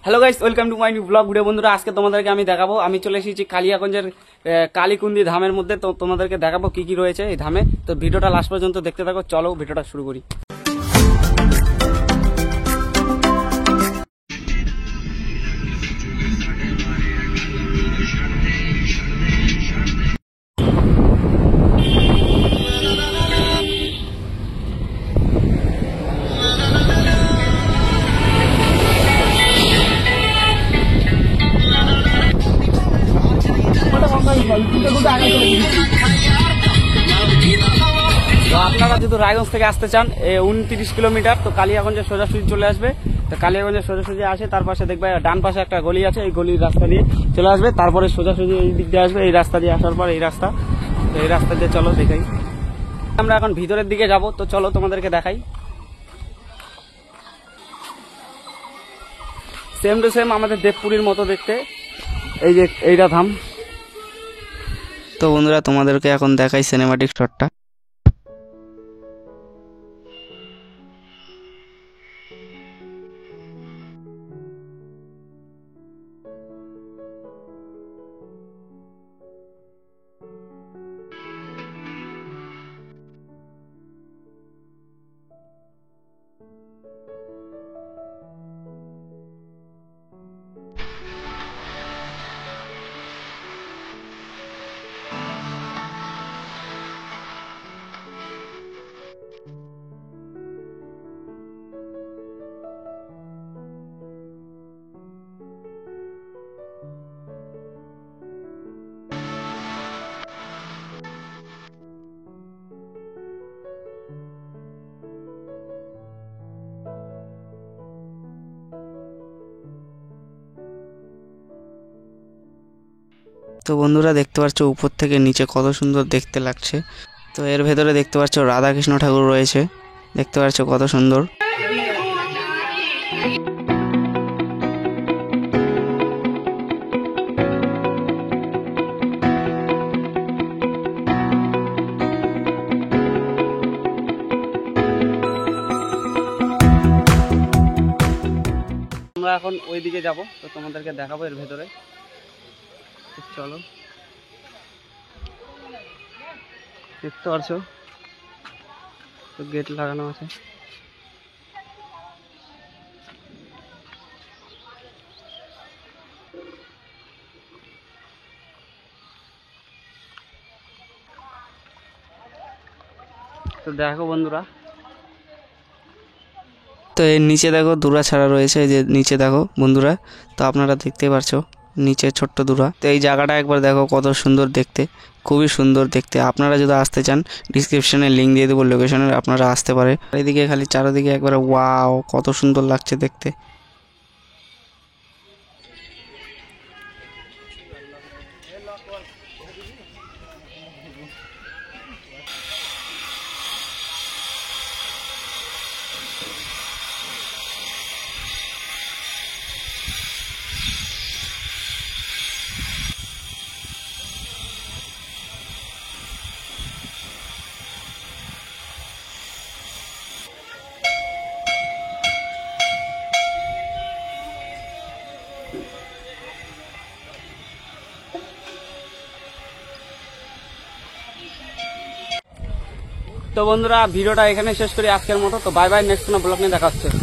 Hello guys, welcome to my new blog video. বন্ধুরা, আজকে তোমাদেরকে আমি দেখাবো, আমি চলে এসেছি কালিয়াগঞ্জের কালীকুন্দি ধামের মধ্যে। তো তোমাদেরকে দেখাবো কি কি রয়েছে এই ধামে। তো ভিডিওটা লাস্ট পর্যন্ত দেখতে থাকো। চলো ভিডিওটা শুরু করি। তো আপনারা যদি রায়গঞ্জ থেকে আসতে চান 29 কিলোমিটার, তো কালিয়াগঞ্জে সোজাসুজি চলে আসবে। তো কালিয়াগঞ্জে সোজাসুজি আসে, তার পাশে দেখবে ডান পাশে একটা গলি আছে, এই গলির রাস্তা দিয়ে চলে আসবে। তারপরে সোজাসুজি এই দিক দিয়ে আসবে, এই রাস্তা দিয়ে আসার পর এই রাস্তা দিয়ে চলো দেখাই। আমরা এখন ভিতরের দিকে যাব, তো চলো তোমাদেরকে দেখাই। সেম টু সেম আমাদের দেবপুরীর মতো দেখতে, এই যে এইটা ধাম। তো বন্ধুরা, তোমাদেরকে এখন দেখাই সিনেমাটিক শটটা। তো বন্ধুরা, দেখতে পাচ্ছ উপর থেকে নিচে কত সুন্দর দেখতে লাগছে। তো এর ভেতরে দেখতে পাচ্ছ রাধাকৃষ্ণ ঠাকুর রয়েছে, দেখতে পাচ্ছ কত সুন্দর। আমরা এখন ওই দিকে যাব, তো তোমাদেরকে দেখাবো এর ভেতরে। চলো, দেখতে পারছো তো গেট লাগানো আছে। তো দেখো বন্ধুরা, তো এর নিচে দেখো দূরা ছাড়া রয়েছে, এই যে নিচে দেখো বন্ধুরা। তো আপনারা দেখতে পারছো নিচে ছোট্ট দূরা। তো এই জায়গাটা একবার দেখো কত সুন্দর দেখতে, খুবই সুন্দর দেখতে। আপনারা যদি আসতে চান ডিসক্রিপশনে লিঙ্ক দিয়ে দেবো লোকেশনের, আপনারা আসতে পারে। এদিকে খালি চারিদিকে একবারে ওয়াও, কত সুন্দর লাগছে দেখতে। তো বন্ধুরা, ভিডিওটা এখানে শেষ করি আজকের মতো। তো বাই বাই, নেক্সট কোনো ব্লগ নিয়ে দেখা হচ্ছে।